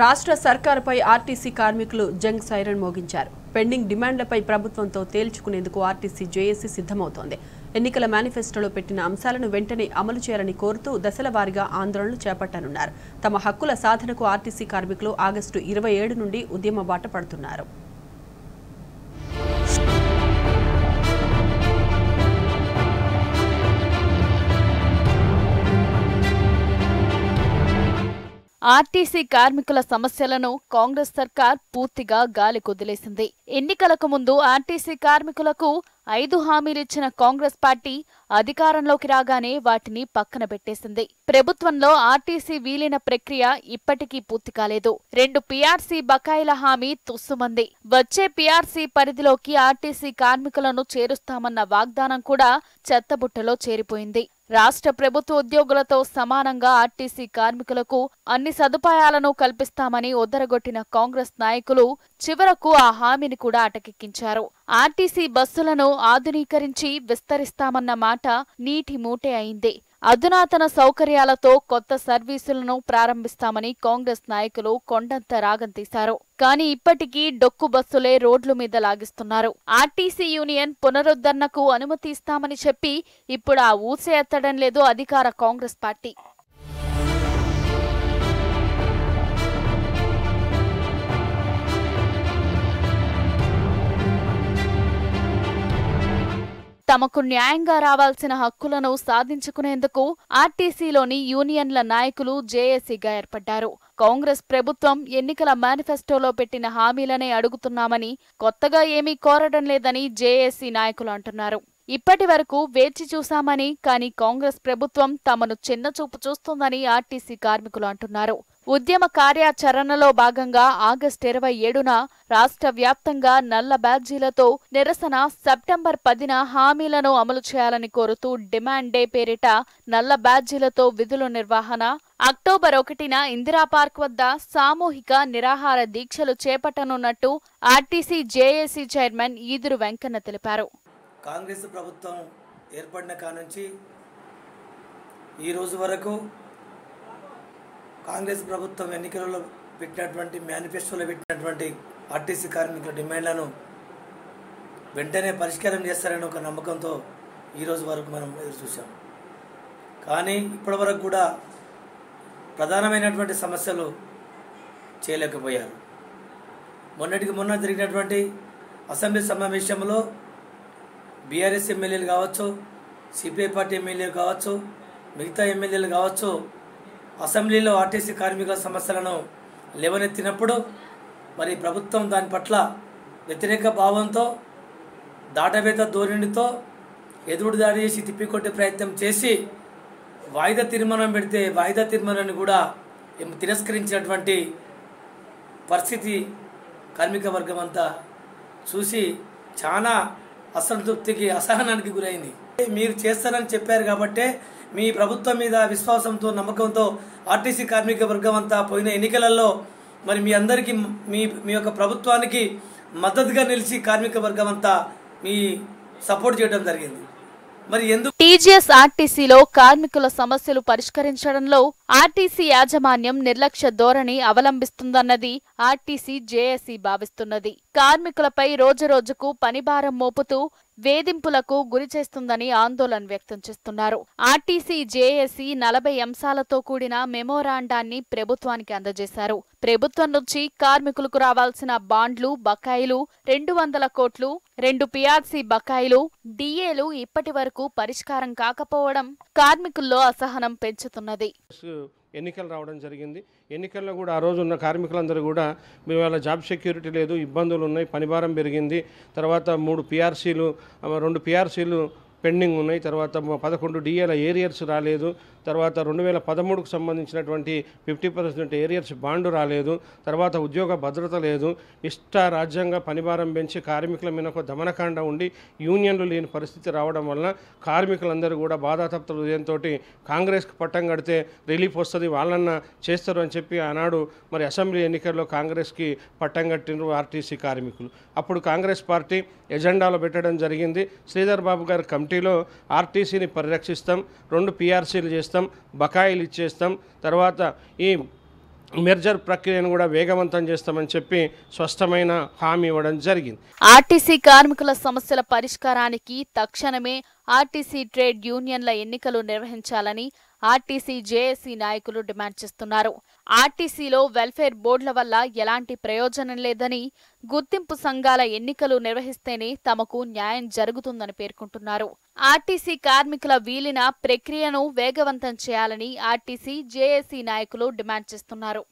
రాష్ట్ర సర్కారుపై ఆర్టీసీ కార్మికులు Jung siren మోగించారు. Pending డిమాండ్లపై ప్రభుత్వంతో తేల్చుకునేందుకు ఆర్టీసీ జేఏసీ సిద్ధమవుతోంది. ఎన్నికల మేనిఫెస్టోలో పెట్టిన అంశాలను వెంటనే అమలు చేయాలని కోరుతూ దశల వారీగా ఆందోళనలు చేపట్టనున్నారు. తమ హక్కుల సాధనకు ఆర్టీసీ కార్మికులు ఆగస్టు 27 నుండి ఉద్యమ బాట పడుతున్నారు. ఆర్టీసీ కార్మికుల సమస్యలను కాంగ్రెస్ సర్కార్ పూర్తిగా గాలి కుదిలేసింది. ఎన్నికలకు ముందు ఆర్టీసీ కార్మికులకు 5 హామీలిచ్చిన కాంగ్రెస్ పార్టీ అధికారంలోకి రాగానే వాటిని పక్కన పెట్టేసింది. ప్రభుత్వంలో ఆర్టీసీ విలీన ప్రక్రియ ఇప్పటికీ పూర్తి కాలేదు. 2 పీఆర్సీ బకాయిల హామీ తుస్సుమంది. వచ్చే పీఆర్సీ పరిధిలోకి ఆర్టీసీ కార్మికులను చేరుస్తామన్న వాగ్దానం కూడా చెత్తబుట్టలో చేరిపోయింది. రాష్ట్ర ప్రభుత్వ ఉద్యోగులతో సమానంగా ఆర్టీసీ కార్మికులకు అన్ని సదుపాయాలను కల్పిస్తామని ఒద్దరగొట్టిన కాంగ్రెస్ నాయకులు చివరకు ఆ హామీని కూడా అటకెక్కించారు. ఆర్టీసీ బస్సులను ఆధునీకరించి విస్తరిస్తామన్న మాట నీటి మూటే అయింది. అధునాతన సౌకర్యాలతో కొత్త సర్వీసులను ప్రారంభిస్తామని కాంగ్రెస్ నాయకులు కొండంత రాగం తీశారు. కానీ ఇప్పటికీ డొక్కు బస్సులే రోడ్ల మీద లాగిస్తున్నారు. ఆర్టీసీ యూనియన్ పునరుద్ధరణకు అనుమతి ఇస్తామని చెప్పి ఇప్పుడు ఆ ఊసే ఎత్తడం లేదు అధికార కాంగ్రెస్ పార్టీ. తమకు న్యాయంగా రావాల్సిన హక్కులను సాధించుకునేందుకు ఆర్టీసీలోని యూనియన్ల నాయకులు జేఏసీగా ఏర్పడ్డారు. కాంగ్రెస్ ప్రభుత్వం ఎన్నికల మేనిఫెస్టోలో పెట్టిన హామీలనే అడుగుతున్నామని, కొత్తగా ఏమీ కోరడం లేదని జేఏసీ నాయకులు అంటున్నారు. ఇప్పటి వరకు వేచి చూశామని, కానీ కాంగ్రెస్ ప్రభుత్వం తమను చిన్నచూపు చూస్తోందని ఆర్టీసీ కార్మికులు అంటున్నారు. ఉద్యమ కార్యాచరణలో భాగంగా ఆగస్టు 27న రాష్ట్ర వ్యాప్తంగా నల్ల బ్యాడ్జీలతో నిరసన, సెప్టెంబర్ 10న హామీలను అమలు చేయాలని కోరుతూ డిమాండ్ డే పేరిట నల్ల బ్యాడ్జీలతో విధుల నిర్వహణ, అక్టోబర్ 1న ఇందిరా పార్క్ వద్ద సామూహిక నిరాహార దీక్షలు చేపట్టనున్నట్టు ఆర్టీసీ జేఏసీ చైర్మన్ ఈదురు వెంకన్న తెలిపారు. కాంగ్రెస్ ప్రభుత్వం ఏర్పడిన కానుంచి ఈ రోజు వరకు కాంగ్రెస్ ప్రభుత్వం ఎన్నికలలో పెట్టినటువంటి మేనిఫెస్టోలో పెట్టినటువంటి ఆర్టీసీ కార్మికుల డిమాండ్లను వెంటనే పరిష్కారం చేస్తారని ఒక నమ్మకంతో ఈరోజు వరకు మనం ఎదురు చూసాం. కానీ ఇప్పటి వరకు కూడా ప్రధానమైనటువంటి సమస్యలు చేయలేకపోయారు. మొన్నటికి మొన్న జరిగినటువంటి అసెంబ్లీ సమావేశంలో బీఆర్ఎస్ ఎమ్మెల్యేలు కావచ్చు, సిపిఐ పార్టీ ఎమ్మెల్యేలు కావచ్చు, మిగతా ఎమ్మెల్యేలు కావచ్చు, అసెంబ్లీలో ఆర్టీసీ కార్మికుల సమస్యలను లేవనెత్తినప్పుడు మరి ప్రభుత్వం దాని పట్ల వ్యతిరేక భావంతో, దాటవేత ధోరణితో ఎదురు దాడి చేసి తిప్పికొట్టే ప్రయత్నం చేసి వాయిదా తీర్మానం పెడితే వాయిదా తీర్మానాన్ని కూడా తిరస్కరించినటువంటి పరిస్థితి కార్మిక వర్గం అంతా చూసి చాలా అసంతృప్తికి, అసహనానికి గురైంది. మీరు చేస్తారని చెప్పారు కాబట్టే మీ ప్రభుత్వం మీద విశ్వాసంతో, నమ్మకంతో ఆర్టీసీ కార్మిక వర్గం అంతా పోయిన ఎన్నికలలో మరి మీ అందరికీ మీ యొక్క ప్రభుత్వానికి మద్దతుగా నిలిచి కార్మిక వర్గం అంతా మీ సపోర్ట్ చేయడం జరిగింది. మరి ఎందుకు టీజీఎస్ ఆర్టీసీలో కార్మికుల సమస్యలు పరిష్కరించడంలో ఆర్టీసీ యాజమాన్యం నిర్లక్ష్య ధోరణి అవలంబిస్తుందన్నది ఆర్టీసీ జేఏసీ భావిస్తున్నది. కార్మికులపై రోజురోజుకు పనిభారం మోపుతూ వేధింపులకు గురిచేస్తుందని ఆందోళన వ్యక్తం చేస్తున్నారు. ఆర్టీసీ జేఏసీ 40 అంశాలతో కూడిన మెమోరాండాన్ని ప్రభుత్వానికి అందజేశారు. ప్రభుత్వం నుంచి కార్మికులకు రావాల్సిన బాండ్లు, బకాయిలు 200 కోట్లు, 2 పీఆర్సీ బకాయిలు, డిఏలు ఇప్పటి వరకు పరిష్కారం కాకపోవడం కార్మికుల్లో అసహనం పెంచుతున్నది. ఎన్నికలు రావడం జరిగింది. ఎన్నికల్లో కూడా ఆ రోజు ఉన్న కార్మికులందరూ కూడా ఇవాళ జాబ్ సెక్యూరిటీ లేదు, ఇబ్బందులు ఉన్నాయి, పనిభారం పెరిగింది, తర్వాత 3 పీఆర్సీలు 2 పీఆర్సీలు పెండింగ్ ఉన్నాయి, తర్వాత 11 డిఏల ఏరియర్స్ రాలేదు, తర్వాత 2013కు సంబంధించినటువంటి 50% ఏరియర్స్ బాండు రాలేదు, తర్వాత ఉద్యోగ భద్రత లేదు, రాజ్యాంగ పనిభారం పెంచి కార్మికుల మీద ఒక దమనకాండ ఉండి యూనియన్లు లేని పరిస్థితి రావడం వలన కార్మికులందరూ కూడా బాధాతప్త హృదయంతో కాంగ్రెస్కి పట్టం కడితే రిలీఫ్ వస్తుంది, వాళ్ళన్న చేస్తారు అని చెప్పి ఆనాడు మరి అసెంబ్లీ ఎన్నికల్లో కాంగ్రెస్కి పట్టం కట్టిన ఆర్టీసీ కార్మికులు. అప్పుడు కాంగ్రెస్ పార్టీ ఎజెండాలో పెట్టడం జరిగింది. శ్రీధర్ బాబు గారి కమిటీలో ఆర్టీసీని పరిరక్షిస్తాం, 2 పీఆర్సీలు చేస్తాం, బకాయిలు ఇచ్చేస్తాం, తర్వాత ఈ మెర్జర్ ప్రక్రియను కూడా వేగవంతం చేస్తామని చెప్పి స్పష్టమైన హామీ ఇవ్వడం జరిగింది. ఆర్టీసీ కార్మికుల సమస్యల పరిష్కారానికి తక్షణమే ఆర్టీసీ ట్రేడ్ యూనియన్ల ఎన్నికలు నిర్వహించాలని ఆర్టీసీ జేఏసీ నాయకులు డిమాండ్ చేస్తున్నారు. ఆర్టీసీలో వెల్ఫేర్ బోర్డుల వల్ల ఎలాంటి ప్రయోజనం లేదని, గుర్తింపు సంఘాల ఎన్నికలు నిర్వహిస్తేనే తమకు న్యాయం జరుగుతుందని పేర్కొంటున్నారు. ఆర్టీసీ కార్మికుల విలీన ప్రక్రియను వేగవంతం చేయాలని ఆర్టీసీ జేఏసీ నాయకులు డిమాండ్ చేస్తున్నారు.